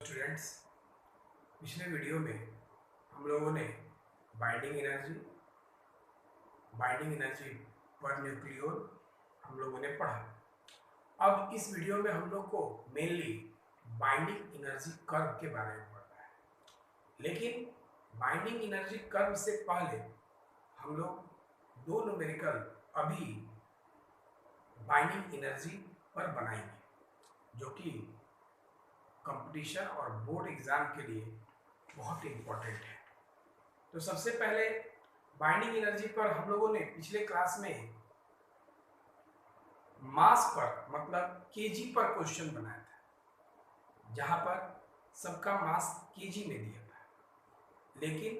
Students, पिछले video में हम लोगों ने बाइंडिंग एनर्जी पर न्यूक्लियोन हम लोगों ने पढ़ा। अब इस वीडियो में हम लोग को मेनली बाइंडिंग एनर्जी कर्व के बारे में पढ़ना है। लेकिन बाइंडिंग एनर्जी कर्व से पहले हम लोग दो न्यूमेरिकल अभी बाइंडिंग एनर्जी पर बनाएंगे, जो कि कंपटीशन और बोर्ड एग्जाम के लिए बहुत इम्पोर्टेंट है। तो सबसे पहले बाइंडिंग एनर्जी पर हम लोगों ने पिछले क्लास में मास पर मतलब केजी पर क्वेश्चन बनाया था, जहां पर सबका मास केजी में दिया था। लेकिन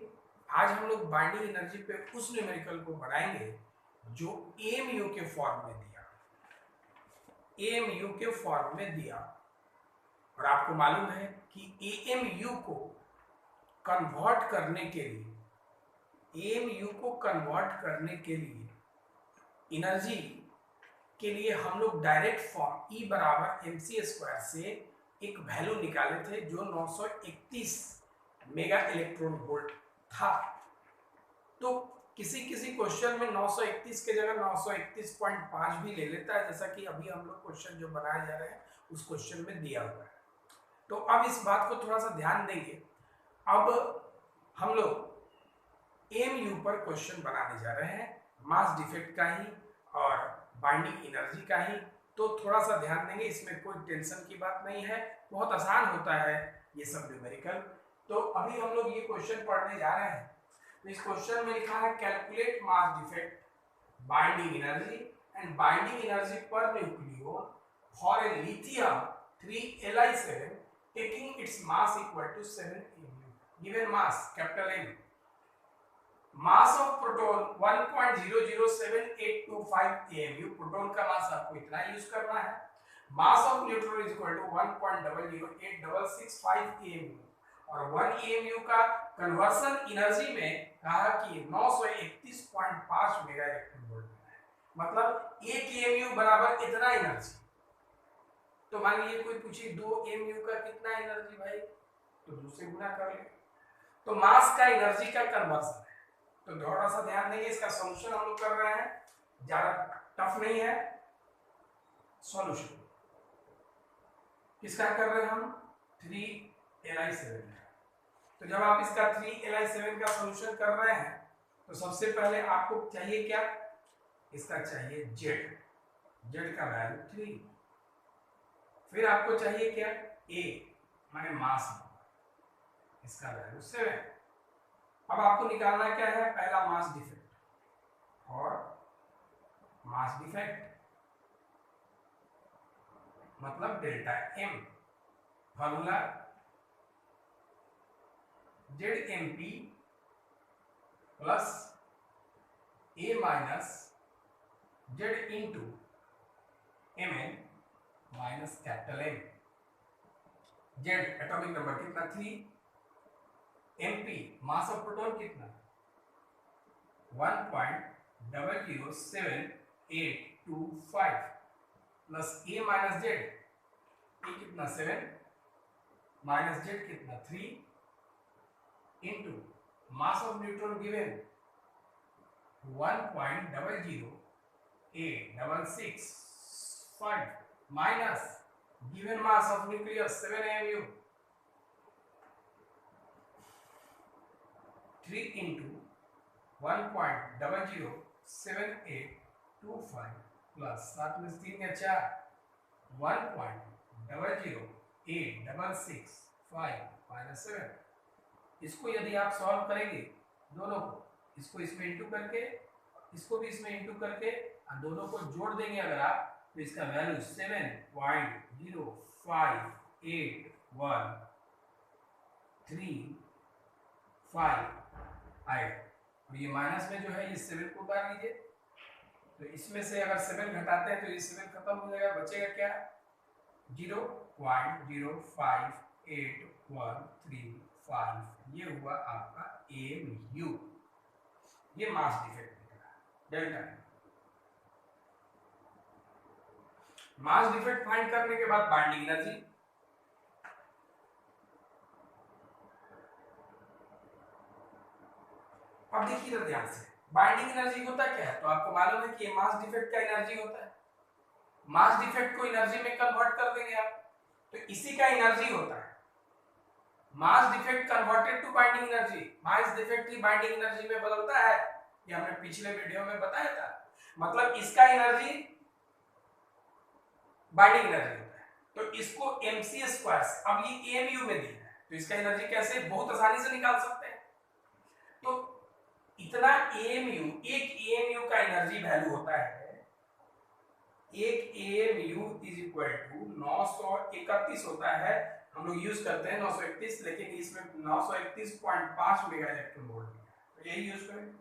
आज हम लोग बाइंडिंग एनर्जी पे उस न्यूमेरिकल को बनाएंगे जो एएमयू के फॉर्म में दिया। और आपको मालूम है कि एएमयू को कन्वर्ट करने के लिए एनर्जी के लिए हम लोग डायरेक्ट फॉर्म E बराबर mc² से एक वैल्यू निकाले थे जो 931 मेगा इलेक्ट्रॉन वोल्ट था। तो किसी क्वेश्चन में 931 के जगह 931.5 भी ले लेता है, जैसा कि अभी हम लोग क्वेश्चन जो बनाए जा रहे हैं उस क्वेश्चन में दिया हुआ है। तो अब इस बात को थोड़ा सा ध्यान देंगे। अब हम लोग एएमयू पर क्वेश्चन बनाने जा रहे हैं, मास डिफेक्ट का ही और बाइंडिंग एनर्जी का ही। तो थोड़ा सा ध्यान देंगे, इसमें कोई टेंशन की बात नहीं है, बहुत आसान होता है ये सब न्यूमेरिकल। तो अभी हम लोग ये क्वेश्चन पढ़ने जा रहे हैं। तो इस क्वेश्चन में लिखा है calculate mass defect, binding energy and binding energy पर nucleon for a lithium 3Li7 taking its mass equal to 7 AU. Given mass capital M. Mass of proton 1.007825 AMU. Proton का मास आपको इतना यूज करना है। Mass of neutron is equal to 1.008665 AMU और 1 AMU का conversion energy में कहा कि 931.5 मेगा इलेक्ट्रॉन वोल्ट है, मतलब 1 AMU बराबर इतना एनर्जी। तो मान लीजिए कोई पूछे 2 AMU का कितना एनर्जी भाई, तो 2 से गुना कर ले। तो मास का एनर्जी का कन्वर्सन है। तो थोड़ा सा ध्यान देंगे, इसका सॉल्यूशन हम लोग कर रहे हैं, ज्यादा टफ नहीं है। सॉल्यूशन किसका कर रहे हैं हम, 3Li7। तो जब आप इसका 3Li7 का सॉल्यूशन कर रहे हैं तो सबसे पहले आपको चाहिए क्या, इसका चाहिए Z का वैल्यू 3। फिर आपको चाहिए क्या, A माने मास, इसका वैल्यू 7। अब आपको निकालना क्या है, पहला मास डिफेक्ट और मास डिफेक्ट मतलब delta M। Formula ZMP plus A minus Z into Mn minus capital M। Z atomic number कितना 3, MP मास ऑफ प्रोटॉन कितना 1.007825 plus A minus Z, A कितना 7 माइनस Z कितना 3 into mass of neutron given 1.008665 minus given mass of nucleus 7 AMU 3 into 1.007825 plus 7 में 3 या 4 1.008665 minus 7। इसको यदि आप solve करेंगे दोनों को, इसको इसमें इंटू करके इसको भी इसमें इंटू करके और दोनों को जोड़ देंगे अगर आप, तो इसका वैल्यू 7.05813 आएगा। और ये माइनस में जो है ये 7 को उतार लीजिए, तो इसमें से अगर 7 घटाते हैं तो ये 7 खत्म हो जाएगा, बचेगा क्या 0.05813 ये हुआ आपका AMU। ये मास डिफेक्ट निकला डेल्टा। मास डिफेक्ट फाइंड करने के बाद बाइंडिंग एनर्जी, अब देखिए तो ध्यान से, बाइंडिंग एनर्जी होता क्या है, तो आपको मालूम है कि मास डिफेक्ट का एनर्जी होता है, मास डिफेक्ट को एनर्जी में कन्वर्ट कर देंगे आप, तो इसी का एनर्जी होता है mass defect converted to binding energy. Mass defect ही बाइंडिंग एनर्जी में बदलता है, ये हमने पिछले वीडियो में बताया था। मतलब इसका एनर्जी बाइंडिंग एनर्जी होता है, तो इसको mc स्क्वायर, अब ये amu में दिया है, तो इसका एनर्जी कैसे बहुत आसानी से निकाल सकते हैं। तो इतना amu, एक amu का एनर्जी वैल्यू होता है, एक amu इज इक्वल टू 931 होता है, हम लोग यूज करते हैं 931, लेकिन इसमें 931.5 मेगा इलेक्ट्रॉन वोल्ट है, तो यही यूज करेंगे।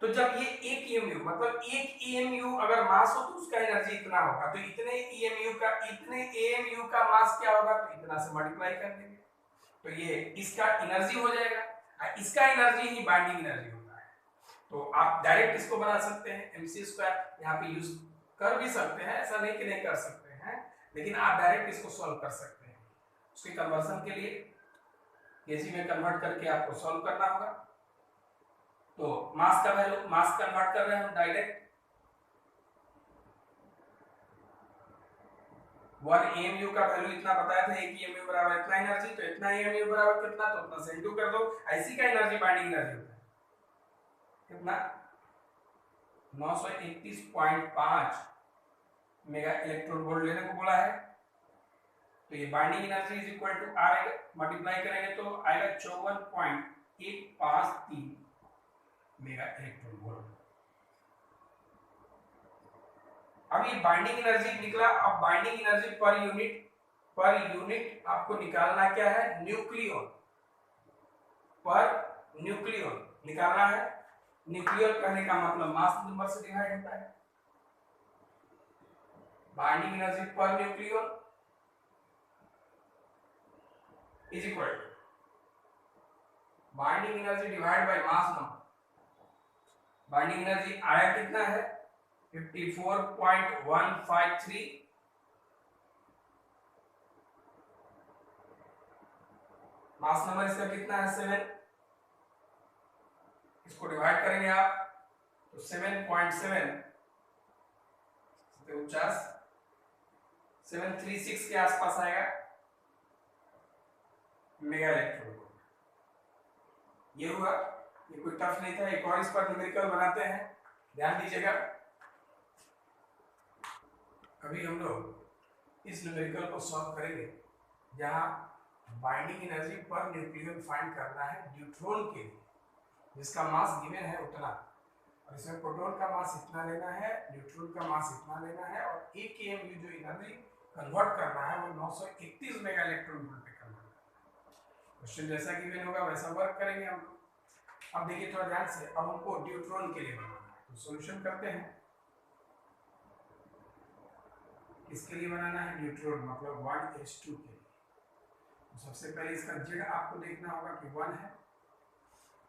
तो जब ये एक EMU, मतलब एक EMU अगर मास हो तो उसका एनर्जी इतना होगा, तो इतने AMU का मास क्या होगा, तो इतना से मल्टीप्लाई कर देंगे, तो ये इसका एनर्जी हो जाएगा, इसका एनर्जी ही बाइंडिंग एनर्जी होता है। तो आप डायरेक्ट इसको बना सकते हैं mc स्क्वायर, यहाँ पे यूज कर भी सकते हैं, ऐसा नहीं कि नहीं कर सकते हैं, लेकिन आप डायरेक्ट इसको सॉल्व कर सकते हैं। उसके कन्वर्जन के लिए केजी में कन्वर्ट करके आपको सॉल्व करना होगा। तो मास का वैल्यू, मास कन्वर्ट कर रहे हैं हम डायरेक्ट, 1 AMU का वैल्यू इतना बताया था, 1 AMU बराबर इतना एनर्जी, तो इतना AMU बराबर कितना, तो उतना से इंटू कर दो, ऐसी का एनर्जी बाइंडिंग एनर्जी होता है कितना 931.5 मेगा इलेक्ट्रॉन वोल्ट लेने को बोला है, तो ये binding energy is equal to आएगा, मल्टीप्लाई करेंगे तो आएगा 54.153 मेगा इलेक्ट्रॉन वोल्ट। अब ये बाइंडिंग एनर्जी निकला, अब बाइंडिंग एनर्जी पर यूनिट आपको निकालना क्या है, न्यूक्लियॉन पर न्यूक्लियॉन निकालना है। न्यूक्लियॉन कहने का मतलब मास नंबर से डिवाइड होता है, binding energy per nucleon is equal to binding energy divide by mass number. Binding energy आया कितना है 54.153, मास नंबर इसका कितना है 7, इसको डिवाइड करेंगे आप तो 7.7 736 के आसपास आएगा मेगा इलेक्ट्रॉन वोल्ट। ये हुआ, ये कोई टफ नहीं था। एक और इस पर न्यूमेरिकल बनाते हैं, ध्यान दीजिएगा। अभी हम लोग इस न्यूमेरिकल को सॉल्व करेंगे जहां binding energy per nucleon find करना है न्यूट्रॉन के लिए, जिसका मास गिवन है उतना, और इसमें प्रोटॉन का मास इतना लेना है, न्यूट्रॉन का मास इतना लेना है, और एक AMU जो एनर्जी कन्वर्ट करना है वो 931 मेगा इलेक्ट्रॉन वोल्ट पे कन्वर्ट करना है। क्वेश्चन जैसा गिवन होगा वैसा वर्क करेंगे हम लोग। अब देखिए थोड़ा ध्यान से, अब हमको न्यूट्रॉन के लिए बनाना है, तो सॉल्यूशन करते हैं। किसके लिए बनाना है, न्यूट्रॉन मतलब 1s2 के लिए। तो सबसे पहले इसका Z आपको देखना होगा कि 1 है,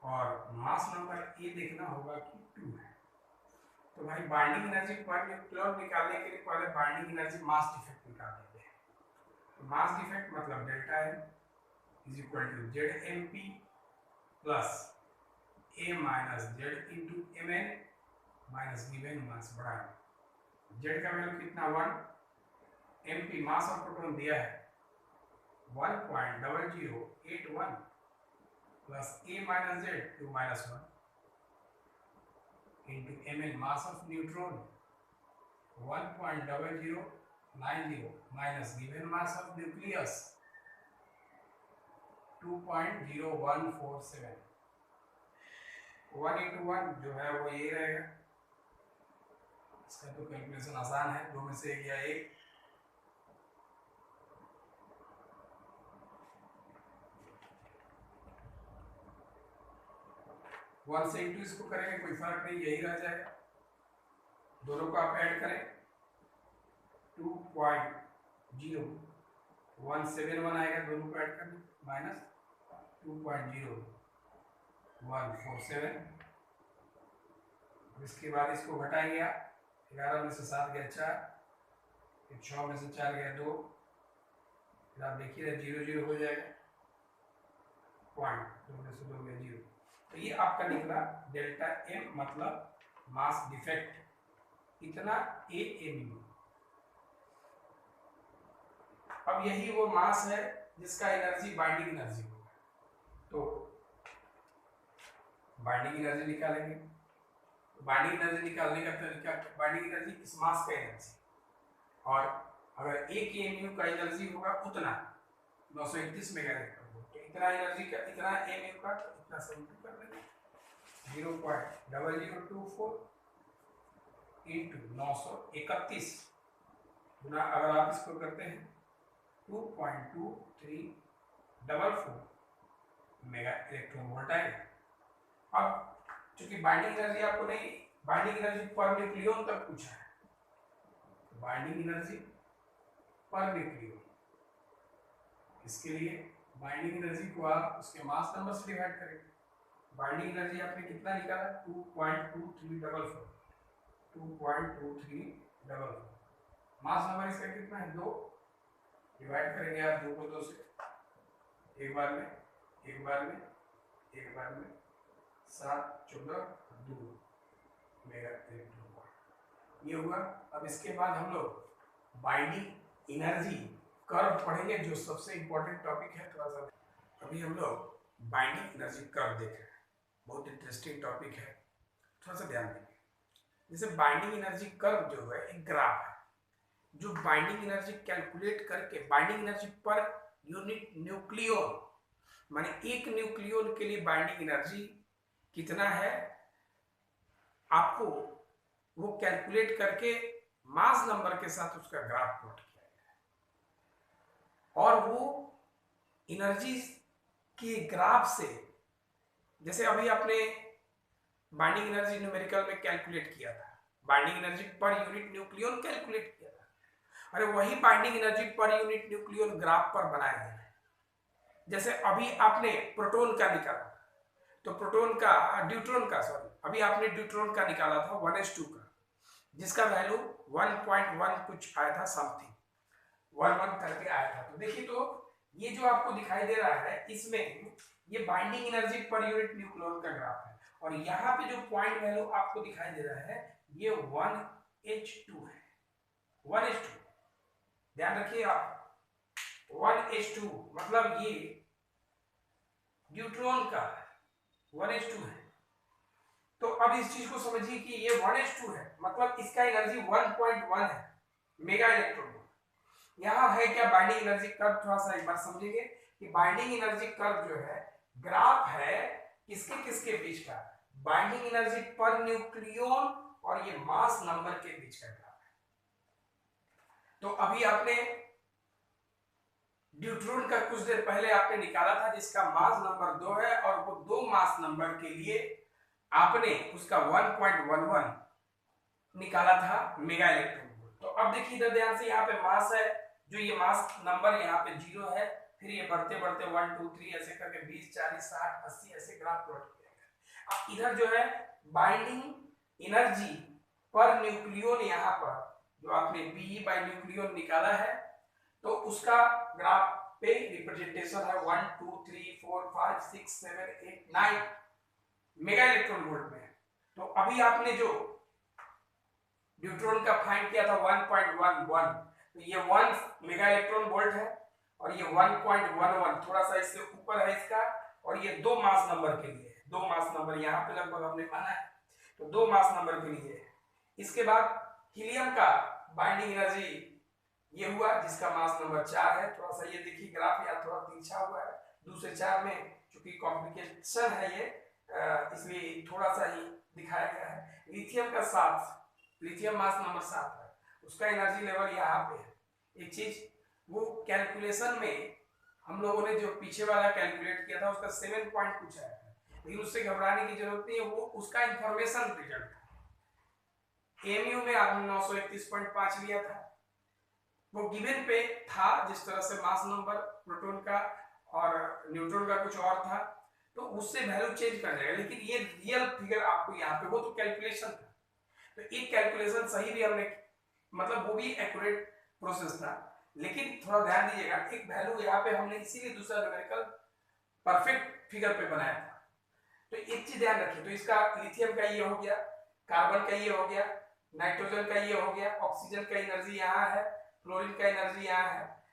और मास नंबर A देखना होगा कि 2 है। तो भाई बाइंडिंग एनर्जी पर न्यूक्लियन निकालने के लिए पहले बाइंडिंग एनर्जी मास डिफेक्ट निकाल देते हैं। तो मास डिफेक्ट मतलब delta M is equal to ZMP plus A minus Z into Mn minus given mass बढ़ा, Z का वैल्यू कितना 1, MP मास ऑफ प्रोटॉन दिया है 1.0081 plus A minus Z 2 minus 1 into Mn mass of neutron 1.0090 minus given mass of nucleus 2.0147, 1 into 1 जो है वो ये रहेगा, इसका तो कैलकुलेशन आसान है, दो में से एक या एक। वन से इंटू इसको करेंगे कोई फर्क नहीं, यही रह जाएगा। दोनों को आप ऐड करें 2.0171 आएगा, दोनों को ऐड करें माइनस 2.0147। इसके बाद इसको घटाएंगे आप, 11 में से 7 गया 4, 6 में से 4 गया 2, फिर आप देखिए 0 0 हो जाएगा, पॉइंट 2 में से 2 गया 0, तो ये आपका निकला डेल्टा एम मतलब मास डिफेक्ट इतना AMU। अब यही वो मास है जिसका एनर्जी बाइंडिंग एनर्जी होगा, तो बाइंडिंग एनर्जी निकालेंगे। बाइंडिंग एनर्जी निकालने का तरीका, बाइंडिंग एनर्जी इस मास का एनर्जी, और अगर 1 AMU का एनर्जी होगा उतना 931 मेगा इलेक्ट्रॉन वोल्ट, तो इतना एनर्जी का, इतना AMU का, तो इतना सब्स्टिट्यूट कर देंगे 0.0024 इंटू 931 गुना, अगर आप इसको करते हैं 2.2344 मेगा इलेक्ट्रॉन वोल्ट आएगा। अब चूंकि बाइंडिंग एनर्जी आपको नहीं, बाइंडिंग एनर्जी पर न्यूक्लियन तक पूछा है, बाइंडिंग एनर्जी पर न्यूक्लियन, इसके लिए बाइंडिंग एनर्जी को आप उसके मास नंबर से डिवाइड करेंगे। बाइंडिंग एनर्जी आपने कितना निकाला 2.2344, 2.2344, मास नंबर इसका कितना है 2, डिवाइड करेंगे आप 2 को 2 से, एक बार में, एक बार में, एक बार में 7, 14, 2 मेगा इलेक्ट्रॉन वोल्ट ये हुआ। अब इसके बाद हम लोग बाइंडिंग एनर्जी कर्व पढ़ेंगे, जो सबसे इंपॉर्टेंट टॉपिक है थोड़ा सा। अभी हम लोग बाइंडिंग एनर्जी कर्व देख रहे हैं, बहुत इंटरेस्टिंग टॉपिक है, थोड़ा सा ध्यान देंगे। जैसे बाइंडिंग एनर्जी कर्व जो है एक ग्राफ है जो बाइंडिंग एनर्जी कैलकुलेट करके, binding energy per unit nucleon, माने एक न्यूक्लियन के लिए बाइंडिंग एनर्जी कितना है आपको वो कैलकुलेट करके मास नंबर के साथ उसका ग्राफ प्लॉट किया गया है, और वो एनर्जी के ग्राफ से, जैसे अभी आपने बाइंडिंग एनर्जी न्यूमेरिकल में कैलकुलेट किया था, binding energy per unit nucleon calculate किया था, अरे वही binding energy per unit nucleon graph पर बनाया गया है। जैसे अभी आपने प्रोटॉन का निकाला, तो प्रोटॉन का, ड्यूट्रॉन का, सॉरी, अभी आपने ड्यूट्रॉन का निकाला था 1s2 का, जिसका वैल्यू 1.1 कुछ आया था, समथिंग 11 करके आया था। तो देखिए, तो ये जो आपको दिखाई दे रहा है, इसमें ये binding energy per unit nucleon का ग्राफ है, और यहाँ पे जो पॉइंट वैल्यू आपको दिखाई दे रहा है ये 1h2 है, 1h2, ध्यान रखिए आप, 1h2 मतलब ये न्यूट्रॉन का 1h2 है। तो अब इस चीज को समझिए कि ये 1h2 है, मतलब इसका एनर्जी 1.1 है मेगा इलेक्ट्रॉन वोल्ट। यहाँ है क्या बाइंडिंग एनर्जी कर्व, थोड़ा सा एक बार समझेंगे कि बाइंडिंग एनर्जी कर्व जो है ग्राफ है किसके किसके बीच का, बाइंडिंग एनर्जी पर न्यूक्लियन और ये मास नंबर के बीच का ग्राफ है। तो अभी आपने ड्यूट्रॉन का कुछ देर पहले आपने निकाला था जिसका मास नंबर 2 है, और वो 2 मास नंबर के लिए आपने उसका 1.11 निकाला था मेगा इलेक्ट्रॉन वोल्ट। तो अब देखिए इधर ध्यान से, यहाँ पे मास है, जो ये मास नंबर यहाँ पे 0 है, फिर ये बढ़ते बढ़ते 1 2 3 ऐसे करके 20 40 60 80 ऐसे ग्राफ प्लॉट किया। अब इधर जो है बाइंडिंग एनर्जी पर न्यूक्लियन, यहाँ पर जो आपने Be बाय न्यूक्लियन निकाला है, तो उसका ग्राफ पे रिप्रेजेंटेशन है 1 2 3 4 5 6 7 8 9 मेगा इलेक्ट्रॉन वोल्ट में। तो अभी आपने जो ड्यूट्रॉन का फाइंड किया था 1.11, तो ये 1 मेगा इलेक्ट्रॉन वोल्ट है, और ये 1.11 थोड़ा सा इससे ऊपर है इसका, और ये 2 मास नंबर के लिए है, 2 मास नंबर यहाँ पे लगभग हमने माना है, तो 2 मास नंबर के लिए है। इसके बाद हीलियम का बाइंडिंग एनर्जी ये हुआ जिसका मास नंबर 4 है, थोड़ा सा ये देखिए ग्राफ यहाँ थोड़ा तिरछा हुआ है, 2 से 4 में चूंकि कॉम्प्लिकेशन है ये, इसलिए थोड़ा सा ही दिखाया गया है। लिथियम का 7, लिथियम मास नंबर 7 है, उसका एनर्जी लेवल यहाँ पे है। एक चीज वो कैलकुलेशन में हम लोगों ने जो पीछे वाला कैलकुलेट किया था उसका 7 पॉइंट कुछ आया था, लेकिन उससे घबराने की जरूरत नहीं है, वो उसका इंफॉर्मेशन रिजल्ट था। एमयू में आपने 931.5 लिया था, वो गिवन पे था, जिस तरह से मास नंबर प्रोटॉन का और न्यूट्रॉन का कुछ और था, तो उससे वैल्यू चेंज कर जाएगा, लेकिन ये रियल फिगर आपको यहाँ पे, वो तो कैलकुलेशन था, तो एक कैलकुलेशन सही भी हमने, मतलब वो भी एक्यूरेट प्रोसेस था, लेकिन थोड़ा ध्यान दीजिएगा, एक वैल्यू यहाँ पे हमने इसीलिए दूसरा न्यूमेरिकल परफेक्ट फिगर पे बनाया था। तो एक चीज ध्यान रखिए, तो इसका लिथियम का ये हो गया, कार्बन का ये हो गया, नाइट्रोजन का ये हो गया, ऑक्सीजन का एनर्जी यहाँ है, क्लोरीन का एनर्जी यहाँ है,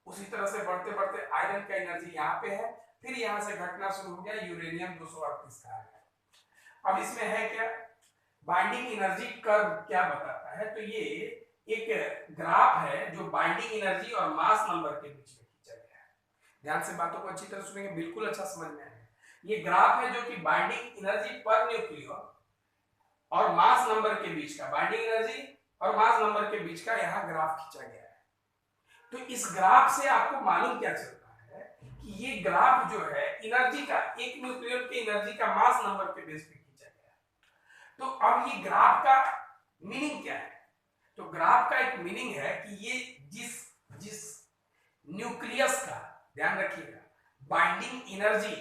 उसी तरह से बढ़ते बढ़ते आयरन का एनर्जी यहाँ पे है, फिर यहाँ से घटना शुरू हो गया यूरेनियम 238 का है। अब इसमें है क्या, बाइंडिंग एनर्जी कर्व क्या बताता है, तो ये एक ग्राफ है जो बाइंडिंग एनर्जी और मास नंबर के बीच में खींचा गया है। ध्यान से बातों को अच्छी तरह सुनेंगे, बिल्कुल अच्छा समझ में आएगा। ये ग्राफ है जो कि बाइंडिंग एनर्जी पर न्यूक्लियन और मास नंबर के बीच का, बाइंडिंग एनर्जी और मास नंबर के बीच का यहाँ ग्राफ खींचा गया है। तो इस ग्राफ से आपको मालूम क्या चलता है कि ये ग्राफ जो है एनर्जी का, एक न्यूक्लियन के एनर्जी का मास नंबर के बेस पे खींचा गया है। तो अब ये ग्राफ का मीनिंग क्या है, तो ग्राफ का एक मीनिंग है कि ये जिस न्यूक्लियस का, ध्यान रखिएगा, बाइंडिंग एनर्जी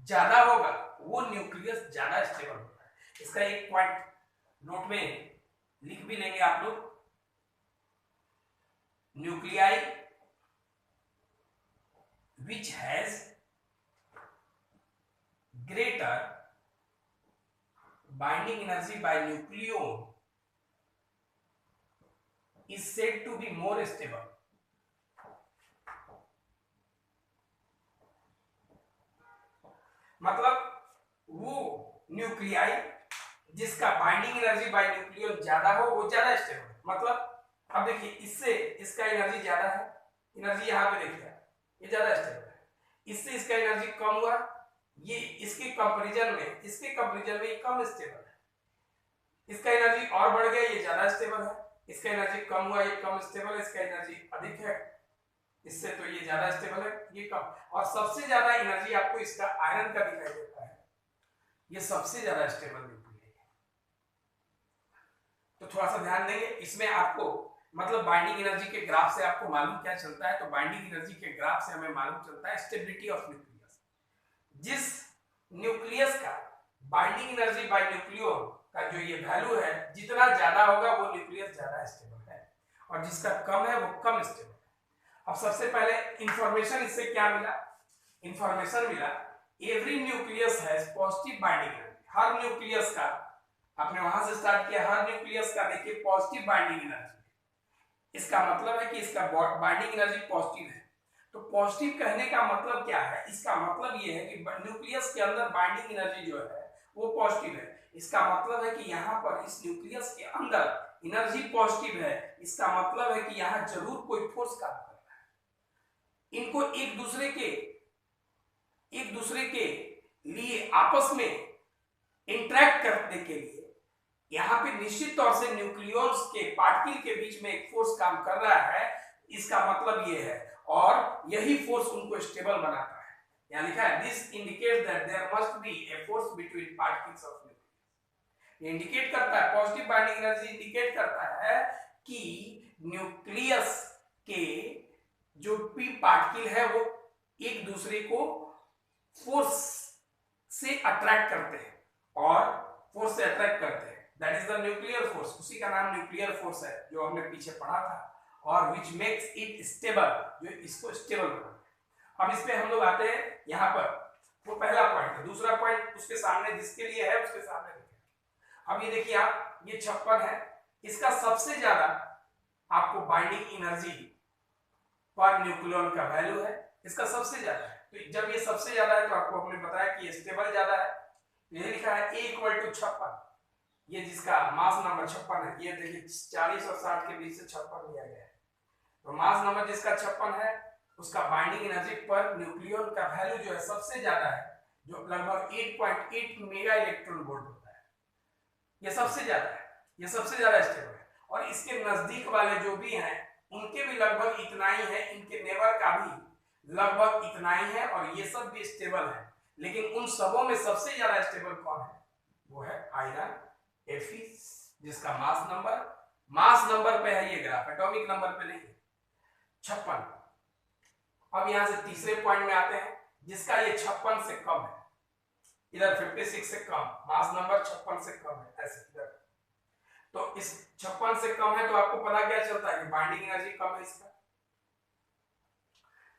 ज्यादा होगा वो न्यूक्लियस ज्यादा स्टेबल होता है। इसका एक पॉइंट नोट में लिख भी लेंगे आप लोग, nuclei which has greater binding energy by nucleon is said to be more stable. मतलब वो न्यूक्लियाई जिसका बाइंडिंग एनर्जी बाय न्यूक्लियन ज्यादा हो वो ज्यादा स्टेबल। मतलब अब देखिए, इससे इसका एनर्जी ज्यादा है, एनर्जी यहाँ पे देखिए ये ज्यादा स्टेबल है, इससे इसका एनर्जी कम हुआ, ये इसके कंपैरिजन में ये कम स्टेबल है, इसका एनर्जी और बढ़ गया, ये ज्यादा स्टेबल है, इसका एनर्जी कम हुआ, ये कम स्टेबल है, इसका एनर्जी अधिक है इससे, तो ये ज्यादा स्टेबल है, ये कम। और सबसे ज्यादा एनर्जी आपको इसका आयरन का दिखाई देता है, ये सबसे ज्यादा स्टेबल न्यूक्लियस है। तो थोड़ा सा ध्यान देंगे इसमें, आपको मतलब बाइंडिंग एनर्जी के ग्राफ से आपको मालूम क्या चलता है, तो बाइंडिंग एनर्जी के ग्राफ से हमें मालूम चलता है स्टेबिलिटी ऑफ न्यूक्लियस। जिस न्यूक्लियस का बाइंडिंग एनर्जी बाय न्यूक्लियन का जो ये वैल्यू है जितना ज्यादा होगा वो न्यूक्लियस ज्यादा स्टेबल है, और जिसका कम है वो कम स्टेबल है। अब सबसे पहले इंफॉर्मेशन इससे क्या मिला, इंफॉर्मेशन मिला every nucleus has positive binding energy. Her nucleus का, आपने वहां से स्टार्ट किया, हर न्यूक्लियस का देखिए पॉजिटिव बाइंडिंग एनर्जी, इसका मतलब है कि इसका बाइंडिंग एनर्जी पॉजिटिव है। तो पॉजिटिव कहने का मतलब क्या है, इसका मतलब ये है कि न्यूक्लियस के अंदर बाइंडिंग एनर्जी जो है वो पॉजिटिव है। इसका मतलब है कि यहाँ पर इस न्यूक्लियस के अंदर एनर्जी पॉजिटिव है, इसका मतलब है कि यहाँ जरूर कोई फोर्स काम कर रहा है। इनको एक दूसरे के लिए आपस में इंटरेक्ट करने के लिए यहाँ पे निश्चित तौर से न्यूक्लियॉन्स के पार्टिकल के बीच में एक फोर्स काम कर रहा है, इसका मतलब ये है, और यही फोर्स उनको स्टेबल बनाता है। यहाँ लिखा है this indicates that there must be a force between particles of nucleus. ये इंडिकेट करता है, पॉजिटिव बाइंडिंग एनर्जी इंडिकेट करता है कि न्यूक्लियस के जो पी पार्टिकल है वो एक दूसरे को फोर्स से अट्रैक्ट करते हैं, और फोर्स से अट्रैक्ट करते हैं, that is the nuclear force. उसी का नाम न्यूक्लियर फोर्स है जो हमने पीछे पढ़ा था, और विच मेक्स इट स्टेबल, जो इसको स्टेबल बनाता है। अब इस पे हम लोग आते हैं, यहाँ पर वो पहला पॉइंट है, दूसरा पॉइंट उसके सामने जिसके लिए है उसके सामने देखिए। अब ये देखिए आप, ये 56 है, इसका सबसे ज्यादा आपको बाइंडिंग एनर्जी पर न्यूक्लियन का वैल्यू है, इसका सबसे ज्यादा है। तो जब ये सबसे ज्यादा है तो आपको हमने बताया कि ये स्टेबल ज्यादा है। ये लिखा है A = 56, ये जिसका मास नंबर 56 है, ये देखिए 40 और 60 के बीच से 56 लिया गया है। तो मास नंबर जिसका 56 है उसका बाइंडिंग एनर्जी पर न्यूक्लियन का वैल्यू जो है सबसे ज्यादा है, जो लगभग 8.8 मेगा इलेक्ट्रॉन वोल्ट होता है। ये सबसे ज्यादा है, ये सबसे ज्यादा स्टेबल है। और इसके नजदीक वाले जो भी हैं उनके भी लगभग इतना ही है, इनके नेबर का भी लगभग इतना ही है, और ये सब भी स्टेबल है। लेकिन उन सबों में सबसे ज्यादा स्टेबल कौन है, वो है आयरन Fe, जिसका मास नंबर पे है ये ग्राफ, एटॉमिक नंबर पे नहीं है, 56। अब यहां से तीसरे पॉइंट में आते हैं, जिसका ये 56 से कम है, इधर 56 से कम, मास नंबर 56 से कम है, ऐसे इधर। तो इस 56 से कम है तो आपको पता क्या चलता है कि बाइंडिंग एनर्जी कम है, इसका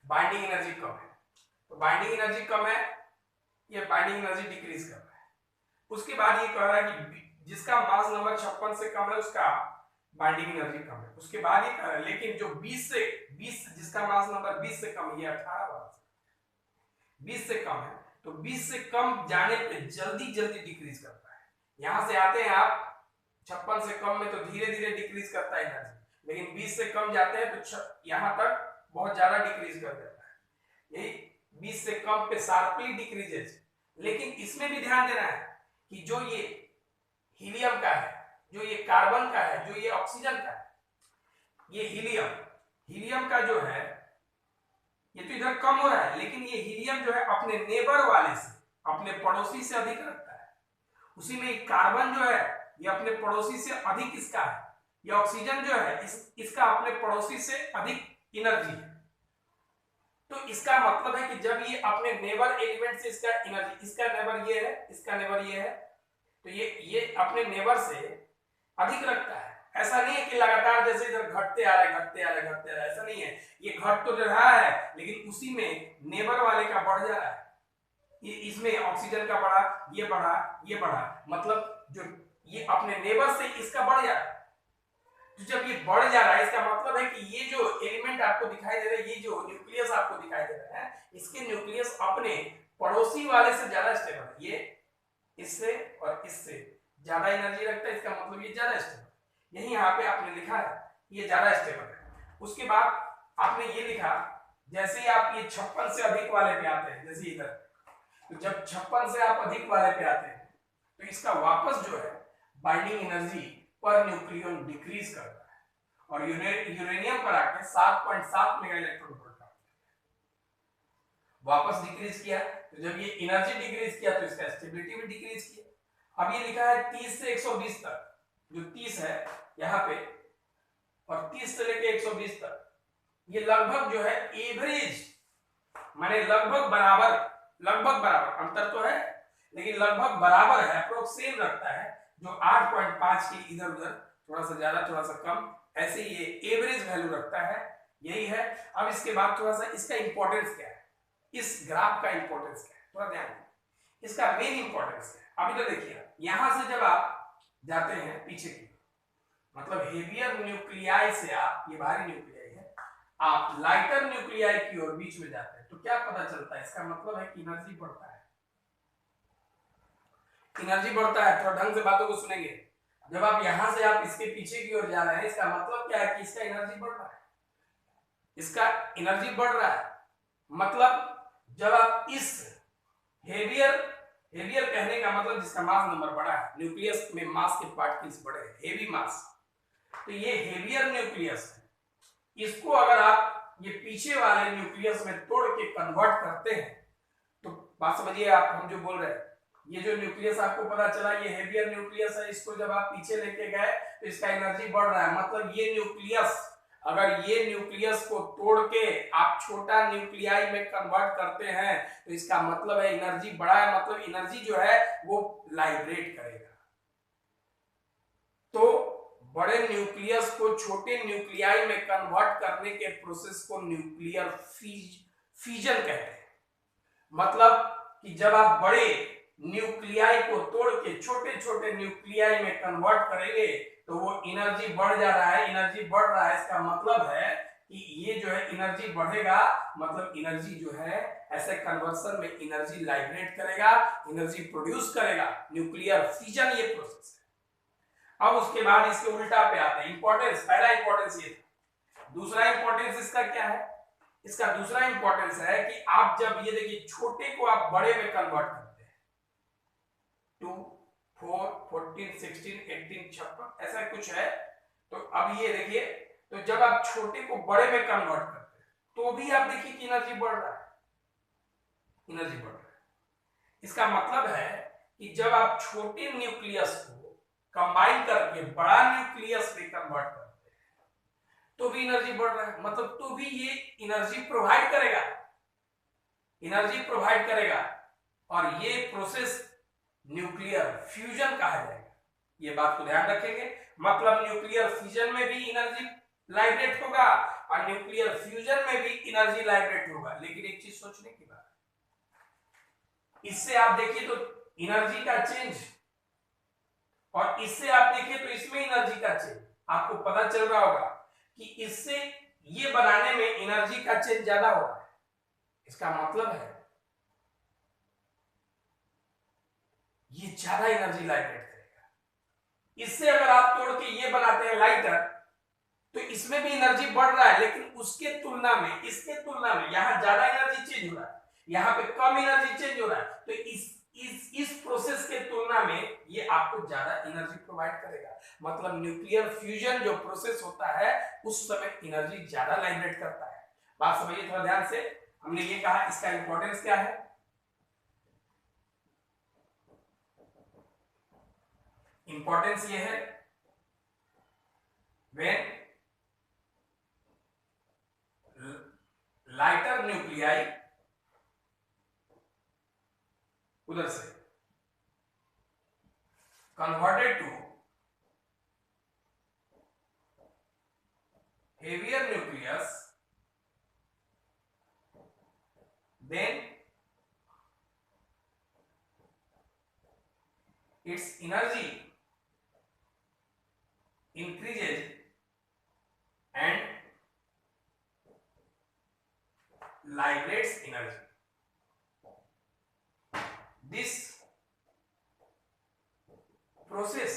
बाइंडिंग एनर्जी कम है। तो बाइंडिंग एनर्जी कम है, ये बाइंडिंग एनर्जी डिक्रीज कर रहा है। उसके बाद ये कह रहा है कि जिसका मास नंबर 56 से कम है उसका बाइंडिंग एनर्जी कम है। उसके बाद ये कह रहा है लेकिन जो 20 जिसका मास नंबर 20 से कम, ये 18 वाला 20 से कम है, तो 20 से कम जाने पे जल्दी डिक्रीज करता है। यहां से आते हैं आप 56 से कम में तो धीरे धीरे डिक्रीज करता है एनर्जी, लेकिन 20 से कम जाते हैं तो यहां तक बहुत ज्यादा डिक्रीज कर देता है। यही 20 से कम पे शार्पली डिक्रीजेस। लेकिन इसमें भी ध्यान देना है कि जो ये हीलियम का है, जो ये कार्बन का है, जो ये ऑक्सीजन का है, ये हीलियम का जो है ये तो इधर कम हो रहा है, लेकिन ये हीलियम जो है अपने नेबर वाले से, अपने पड़ोसी से अधिक रखता है। उसी में कार्बन जो है ये अपने पड़ोसी से अधिक इसका है, ये ऑक्सीजन जो है इसका अपने पड़ोसी से अधिक एनर्जी है। तो इसका मतलब है कि जब ये अपने नेबर एलिमेंट से इसका एनर्जी, इसका नेबर ये है, इसका नेबर ये है, तो ये अपने नेबर से अधिक रखता है। ऐसा नहीं है कि लगातार जैसे इधर घटते आ रहा है, ऐसा नहीं है। ये घट तो रहा है लेकिन उसी में नेबर वाले का बढ़ जा रहा है। ये इसमें ऑक्सीजन का बढ़ा, ये बढ़ा, मतलब जो ये अपने नेबर से इसका बढ़ जा रहा है। तो जब ये बढ़ जा रहा है इसका मतलब है कि ये जो एलिमेंट आपको दिखाई दे रहा है, ये जो न्यूक्लियस आपको दिखाई दे रहा है, इसके न्यूक्लियस अपने पड़ोसी वाले से ज्यादा स्टेबल है। ये इससे और इससे ज्यादा एनर्जी रखता है, इसका मतलब ये ज्यादा स्टेबल। यही यहाँ पे आपने लिखा है ये ज्यादा स्टेबल है। उसके बाद आपने ये लिखा, जैसे ही आप ये 56 से अधिक वाले पे आते हैं, जैसे इधर, तो जब 56 से आप अधिक वाले पे आते हैं तो इसका वापस जो है binding energy per nucleon decrease करता है और यूरेनियम पर आके 7.7 मेगा इलेक्ट्रॉन वोल्ट वापस डिक्रीज किया। तो जब ये एनर्जी डिक्रीज किया तो इसका स्टेबिलिटी भी डिक्रीज किया। अब ये लिखा है 30 से 120 तक, जो 30 है यहाँ पे और 30 से लेके 120 तक, ये लगभग जो है एवरेज, माने लगभग बराबर, अंतर तो है लेकिन लगभग बराबर है, अप्रोक्स सेम रखता है। जो 8.5 की इधर उधर, थोड़ा सा ज्यादा थोड़ा सा कम, ऐसे ये एवरेज वैल्यू रखता है। यही है। अब इसके बाद थोड़ा सा इसका इंपॉर्टेंस क्या है, इस ग्राफ का इंपॉर्टेंस क्या है, थोड़ा ध्यान दें। इसका मेन इंपॉर्टेंस क्या है। अब इधर देखिए, यहां से जब आप जाते हैं पीछे की, मतलब हेवियर न्यूक्लियाई से आप, ये भारी न्यूक्लियाई है, आप लाइटर न्यूक्लियाई की ओर बीच में जाते हैं, तो क्या पता चलता है, इसका मतलब है कि एनर्जी बढ़ता है। एनर्जी बढ़ता है, थोड़ा ढंग से बातों को सुनेंगे। जब आप यहां से आप इसके पीछे की ओर जा रहे हैं, इसका मतलब क्या है कि इसका एनर्जी बढ़ रहा है, इसका एनर्जी बढ़ रहा है। मतलब जब आप इस हेवियर कहने का मतलब जिसका मास नंबर बड़ा है, न्यूक्लियस में मास के पार्टिकल्स बड़े हैं, हेवी मास, तो ये हेवियर न्यूक्लियस है। इसको अगर आप ये पीछे वाले न्यूक्लियस में तोड़ के कन्वर्ट करते हैं, तो बात समझिए आप, हम जो बोल रहे हैं, ये जो न्यूक्लियस आपको पता चला ये हेवियर न्यूक्लियस है, इसको जब आप पीछे लेके गए तो इसका एनर्जी बढ़ रहा है। मतलब ये न्यूक्लियस, अगर ये न्यूक्लियस को तोड़ के आप छोटा न्यूक्लियाई में कन्वर्ट करते हैं तो इसका मतलब है एनर्जी बढ़ा है, मतलब एनर्जी जो है वो लाइब्रेट करेगा। तो बड़े न्यूक्लियस को छोटे न्यूक्लियाई में कन्वर्ट करने के प्रोसेस को न्यूक्लियर फ्यूजन कहते हैं। मतलब कि जब आप बड़े न्यूक्लियाई को तोड़ के छोटे छोटे न्यूक्लियाई में कन्वर्ट करेंगे तो वो एनर्जी बढ़ जा रहा है, एनर्जी बढ़ रहा है। इसका मतलब है कि ये जो है एनर्जी बढ़ेगा, मतलब एनर्जी जो है ऐसे कन्वर्सन में एनर्जी लाइब्रेट करेगा, एनर्जी प्रोड्यूस करेगा। न्यूक्लियर फ्यूजन ये प्रोसेस है। अब उसके बाद इसके उल्टा पे आते हैं इंपॉर्टेंस। पहला इंपॉर्टेंस ये था। दूसरा इंपॉर्टेंस इसका क्या है, इसका दूसरा इंपॉर्टेंस है कि आप जब ये देखिए छोटे को आप बड़े में कन्वर्ट करते हैं, 2 4 14 16 18 56 ऐसा कुछ है, तो अब ये देखिए, तो जब आप छोटे को बड़े में कन्वर्ट करते हैं तो भी आप देखिए कि एनर्जी बढ़ रहा है, एनर्जी बढ़ रहा है। इसका मतलब है कि जब आप छोटे न्यूक्लियस को कंबाइन करके बड़ा न्यूक्लियस में कन्वर्ट करते हैं तो भी एनर्जी बढ़ रहा है, मतलब तो भी ये एनर्जी प्रोवाइड करेगा, एनर्जी प्रोवाइड करेगा। और ये प्रोसेस न्यूक्लियर फ्यूजन कहा जाएगा। ये बात को ध्यान रखेंगे। मतलब न्यूक्लियर फ्यूजन में भी एनर्जी लाइब्रेट होगा और न्यूक्लियर फ्यूजन में भी एनर्जी लाइब्रेट होगा। लेकिन एक चीज सोचने की बात, इससे आप देखिए तो एनर्जी का चेंज, और इससे आप देखिए तो इसमें एनर्जी का चेंज। आपको पता चल रहा होगा कि इससे ये बनाने में एनर्जी का चेंज ज्यादा हो रहा है। इसका मतलब है ये ज्यादा एनर्जी लाइब्रेट करेगा। इससे अगर आप तोड़ के ये बनाते हैं लाइटर, तो इसमें भी एनर्जी बढ़ रहा है, लेकिन उसके तुलना में, इसके तुलना में यहां ज्यादा एनर्जी चेंज हो रहा है, यहां पे कम एनर्जी चेंज हो रहा है। तो इस प्रोसेस के तुलना में ये आपको ज्यादा एनर्जी प्रोवाइड करेगा। मतलब न्यूक्लियर फ्यूजन जो प्रोसेस होता है उस समय एनर्जी ज्यादा लाइब्रेट करता है। बात समझिए थोड़ा ध्यान से। हमने ये कहा इसका इंपॉर्टेंस क्या है। इंपॉर्टेंस ये है व्हेन लाइटर न्यूक्लियाई, उधर से converted to heavier nucleus, then its energy increases and liberates energy. This process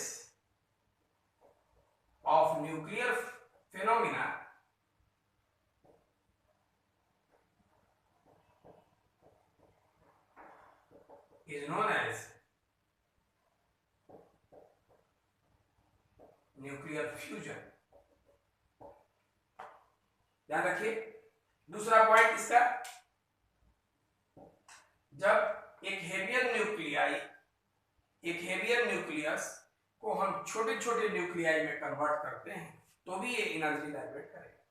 of nuclear phenomena is known as nuclear fusion. ध्यान रखिए। दूसरा पॉइंट इसका, जब एक हेवियर न्यूक्लियस को हम छोटे छोटे न्यूक्लियाई में कन्वर्ट करते हैं तो भी ये एनर्जी लाइब्रेट करेगा।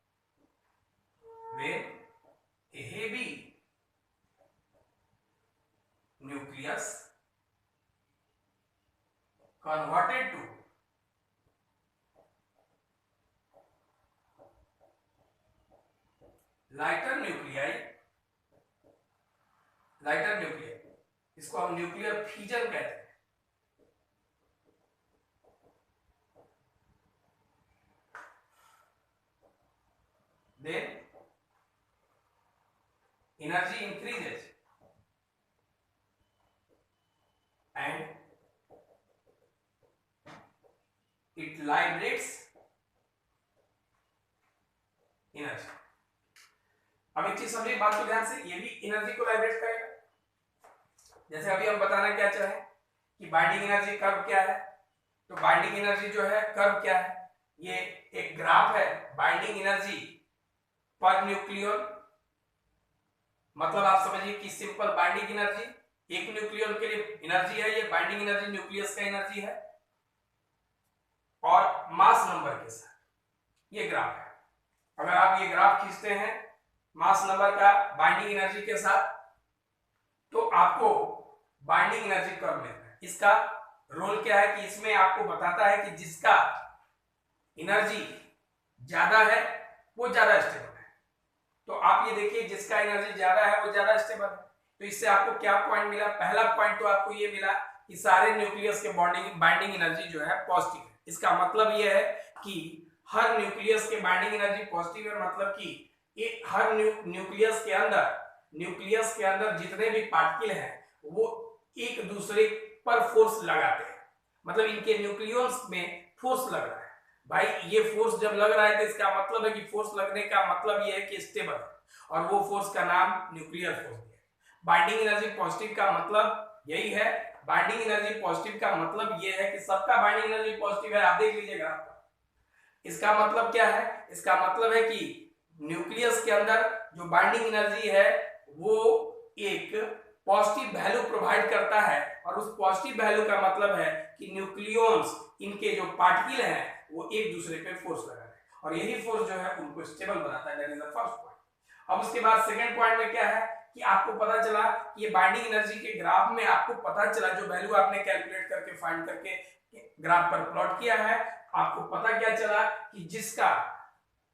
When A heavy nucleus converted to lighter nuclei, इसको हम न्यूक्लियर फ्यूजन कहते हैं। Then energy increases and it liberates energy। अब एक चीज समझिए बात को ध्यान से, ये भी एनर्जी को लाइब्रेट करेगा। जैसे अभी हम बताना क्या चाहे कि बाइंडिंग एनर्जी कर्व क्या है, तो बाइंडिंग एनर्जी जो है कर्व क्या है, ये एक ग्राफ है बाइंडिंग एनर्जी पर न्यूक्लियन। मतलब आप समझिए कि सिंपल बाइंडिंग एनर्जी एक न्यूक्लियन के लिए एनर्जी है, ये बाइंडिंग एनर्जी न्यूक्लियस का एनर्जी है, और मास नंबर के साथ ये ग्राफ है। अगर आप ये ग्राफ खींचते हैं मास नंबर का बाइंडिंग एनर्जी के साथ, तो आपको बाइंडिंग एनर्जी कर्व मिलता है। इसका रोल क्या है कि इसमें आपको बताता है कि जिसका एनर्जी ज्यादा है वो ज्यादा स्टेबल है। तो आप ये देखिए जिसका एनर्जी ज्यादा है वो ज्यादा स्टेबल है। तो इससे आपको क्या पॉइंट मिला, पहला पॉइंट तो आपको ये मिला कि सारे न्यूक्लियस के बाइंडिंग एनर्जी जो है पॉजिटिव है। इसका मतलब ये है कि हर न्यूक्लियस के बाइंडिंग एनर्जी पॉजिटिव है। मतलब कि हर न्यूक्लियस के अंदर जितने भी पार्टिकल हैं वो एक दूसरे पर फोर्स लगाते हैं। मतलब इनके न्यूक्लियस में फोर्स लग रहा है। भाई ये फोर्स जब लग रहा है तो इसका मतलब है कि फोर्स लगने का मतलब ये है कि स्टेबल है, और वो फोर्स का नाम न्यूक्लियर फोर्स है। बाइंडिंग एनर्जी पॉजिटिव का मतलब यही है। बाइंडिंग एनर्जी पॉजिटिव का मतलब ये है कि सबका बाइंडिंग एनर्जी पॉजिटिव है। आप देख लीजिएगा इसका मतलब क्या है, इसका मतलब है कि न्यूक्लियस के अंदर जो बाइंडिंग एनर्जी है वो एक पॉजिटिव वैल्यू प्रोवाइड करता है, और उस पॉजिटिव वैल्यू का मतलब है कि न्यूक्लियॉन्स इनके जो पार्टिकल हैं वो एक दूसरे पे फोर्स लगा रहे हैं, और यही फोर्स जो है उनको स्टेबल बनाता है। That is the first point. अब उसके बाद सेकंड पॉइंट में क्या है कि आपको पता चला कि ये बाइंडिंग एनर्जी के ग्राफ में आपको पता चला, जो वैल्यू आपने कैलकुलेट करके फाइंड करके ग्राफ पर प्लॉट किया है, आपको पता क्या चला कि जिसका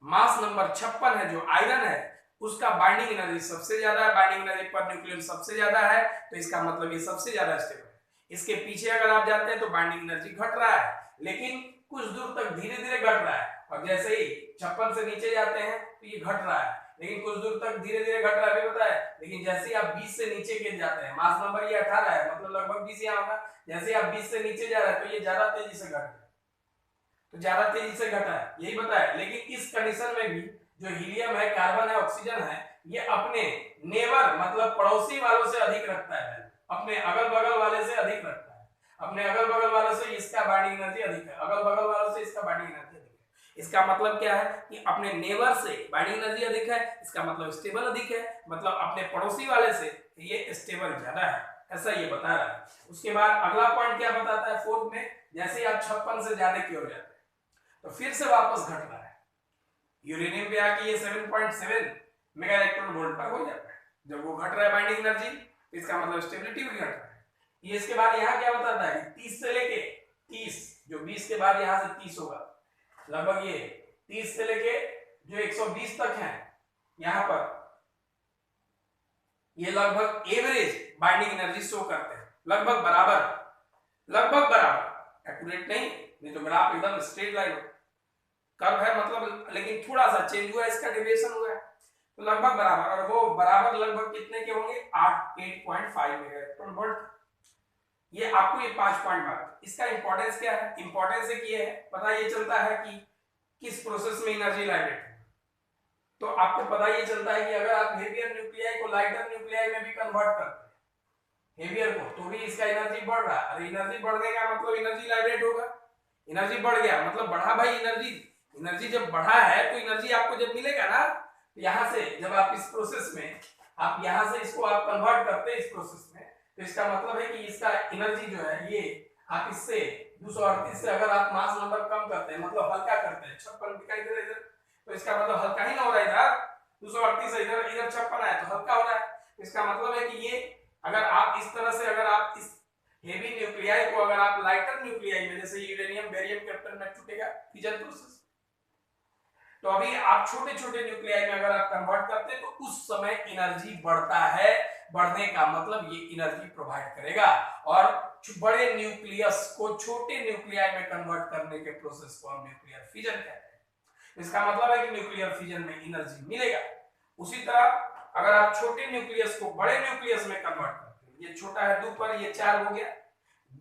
मास नंबर 56 है, जो आयरन है, उसका बाइंडिंग एनर्जी सबसे ज्यादा है, बाइंडिंग एनर्जी पर न्यूक्लियन सबसे ज्यादा है, तो इसका मतलब ये सबसे ज्यादा स्टेबल है। इसके पीछे अगर आप जाते हैं तो बाइंडिंग एनर्जी घट रहा है, लेकिन कुछ दूर तक धीरे धीरे घट रहा है, और जैसे ही 56 से नीचे जाते हैं तो ये घट रहा है, लेकिन कुछ दूर तक धीरे धीरे घट रहा है, अभी पता है। लेकिन जैसे ही आप 20 से नीचे गिर जाते हैं, मास नंबर ये 18 है, मतलब लगभग 20 यहाँ होगा, जैसे ही आप 20 से नीचे जा रहे हैं तो ये ज्यादा तेजी से घट रहा है, तो ज्यादा तेजी से घटा है, यही पता है। लेकिन इस कंडीशन में भी जो हीलियम है, कार्बन है, ऑक्सीजन है, ये अपने नेबर मतलब पड़ोसी वालों से अधिक रखता है, अपने अगल बगल वाले से अधिक रखता है, अपने अगल बगल वालों से इसका बाइंडिंग एनर्जी अधिक है, अगल बगल वालों से इसका बाइंडिंग एनर्जी अधिक है। इसका मतलब क्या है कि अपने नेबर से बाइंडिंग एनर्जी अधिक है, इसका मतलब स्टेबल अधिक है, मतलब अपने पड़ोसी वाले से ये स्टेबल ज्यादा है, ऐसा ये बता रहा है। उसके बाद अगला पॉइंट क्या बताता है फोर्थ में, जैसे आप 56 से ज्यादा की ओर जाते हैं तो फिर से वापस घट रहा है, यूरेनियम पे आके ये 7.7 मेगा इलेक्ट्रॉन वोल्ट पर हो जाता है। जब वो घट रहा है बाइंडिंग एनर्जी, तो इसका मतलब स्टेबिलिटी भी घट रहा है। ये इसके बाद यहाँ क्या बताता है कि 30 से लेके 30, जो 20 के बाद यहाँ से 30 होगा, लगभग ये 30 से लेके जो 120 तक है यहाँ पर, ये लगभग एवरेज बाइंडिंग एनर्जी शो करते हैं, लगभग बराबर, लगभग बराबर, एक्यूरेट नहीं तो ग्राफ एकदम स्ट्रेट लाइन हो, कर्व है मतलब, लेकिन थोड़ा सा चेंज हुआ है, इसका डेविएशन हुआ है, तो लगभग बराबर, और वो बराबर लगभग कितने के होंगे, 8.5 मेगा इलेक्ट्रॉन वोल्ट। ये आपको ये 5 पॉइंट मार्क, इसका इंपॉर्टेंस क्या है, इंपॉर्टेंस एक ये है, पता ये चलता है कि किस प्रोसेस में एनर्जी लाइब्रेट है, तो आपको पता ये चलता है कि अगर आप हेवियर न्यूक्लियाई को लाइटर न्यूक्लियाई में भी कन्वर्ट करते हैं, हेवियर को, तो भी इसका एनर्जी बढ़ रहा है, और एनर्जी बढ़ने का मतलब एनर्जी लाइब्रेट होगा, एनर्जी बढ़ गया मतलब बढ़ा भाई एनर्जी, एनर्जी जब बढ़ा है तो एनर्जी आपको जब मिलेगा ना, तो यहां से जब आप इस प्रोसेस में, आप यहां से इसको आप कन्वर्ट करते हैं इस प्रोसेस में, तो इसका मतलब है कि इसका एनर्जी जो है ये आप इससे 238 से अगर आप मास नंबर कम करते हैं, मतलब हल्का करते हैं, 56 दिखाई दे रहा है इधर, तो इसका मतलब हल्का ही ना हो रहा है, इधर 238 है, इधर इधर 56 आया तो हल्का हो रहा है, इसका मतलब है कि ये अगर आप इस तरह से, अगर आप इस हेवी न्यूक्लियाई को अगर आप लाइटर न्यूक्लियाई में, जैसे यूरेनियम बेरियम कैप्टन में टूटेगा फिजन प्रोसेस, तो अभी आप छोटे छोटे न्यूक्लियाई में अगर आप कन्वर्ट करते हैं तो उस समय एनर्जी बढ़ता है, बढ़ने का मतलब ये एनर्जी प्रोवाइड करेगा, और बड़े न्यूक्लियस को छोटे न्यूक्लियाई में कन्वर्ट करने के प्रोसेस को हम न्यूक्लियर फिजन कहते हैं। इसका मतलब है कि न्यूक्लियर फिजन में एनर्जी मिलेगा। उसी तरह अगर आप छोटे न्यूक्लियस को बड़े न्यूक्लियस में कन्वर्ट करते हैं, ये छोटा है 2 पर, ये 4 हो गया,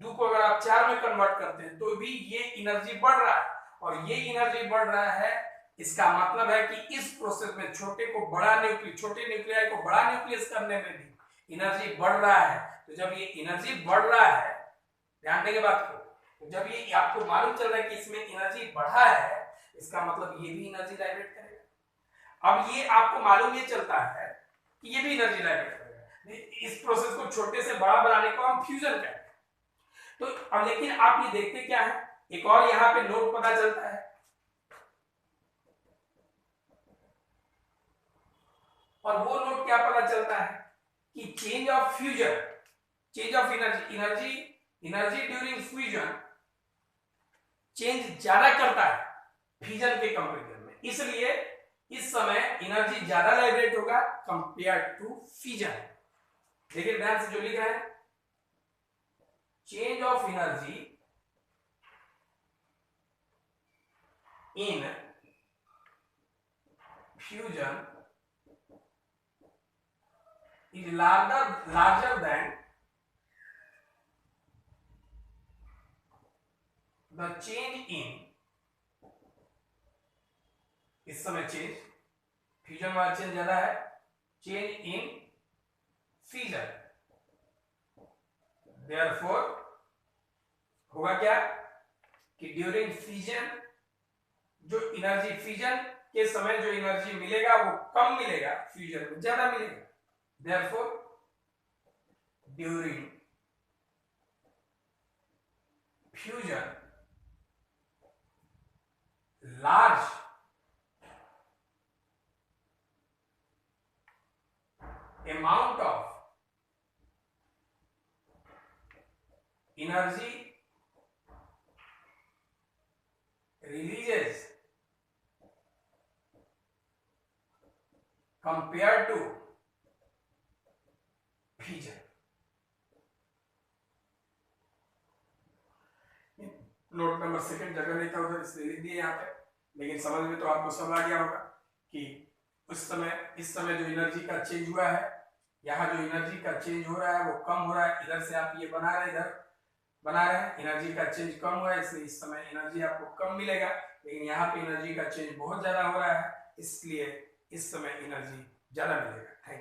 2 को अगर आप 4 में कन्वर्ट करते हैं तो भी ये एनर्जी बढ़ रहा है, और ये एनर्जी बढ़ रहा है, इसका मतलब है कि इस प्रोसेस में छोटे को बड़ा न्यूक्लियस, छोटे न्यूक्लियाई को बड़ा न्यूक्लियस करने में भी एनर्जी बढ़ रहा है। तो जब ये एनर्जी बढ़ रहा है, ध्यान देंगे बात को, तो जब ये आपको मालूम चल रहा है कि इसमें एनर्जी बढ़ा है, इसका मतलब ये भी एनर्जी लाइब्रेट करेगा। अब ये आपको मालूम ये चलता है कि ये भी एनर्जी लाइब्रेट करेगा, इस प्रोसेस को छोटे से बड़ा बनाने को हम फ्यूजन कहते हैं। तो अब लेकिन आप ये देखते क्या है, एक और यहाँ पे नोट पता चलता है, और वो नोट क्या पता चलता है कि change of fusion, change of energy, energy during fusion change ज्यादा करता है फ्यूजन के कंपैरिजन में, इसलिए इस समय एनर्जी ज्यादा लाइब्रेट होगा कंपेयर टू फ्यूजन। देखिए ध्यान से जो लिख रहे हैं, change of energy in fusion is larger than the change in, इस समय चेंज, फ्यूजन वाला चेंज ज्यादा है, चेंज इन फ्यूजन, देयरफॉर होगा क्या कि ड्यूरिंग फ्यूजन जो एनर्जी, फ्यूजन के समय जो एनर्जी मिलेगा वो कम मिलेगा, फ्यूजन में ज्यादा मिलेगा। Therefore, during fusion, large amount of energy releases compare to fusion. Note number second जगह नहीं था उधर, इसलिए लिख दिए यहाँ पे, लेकिन समझ में तो आपको सब आ गया होगा कि उस समय इस समय जो एनर्जी का चेंज हुआ है, यहाँ जो एनर्जी का चेंज हो रहा है वो कम हो रहा है। इधर से आप ये बना रहे, इधर बना रहे हैं, एनर्जी का चेंज कम हुआ है, इसलिए इस समय एनर्जी आपको कम मिलेगा। लेकिन यहाँ पे एनर्जी का चेंज बहुत ज्यादा हो रहा है, इसलिए इस समय एनर्जी ज्यादा मिलेगा। Thank you.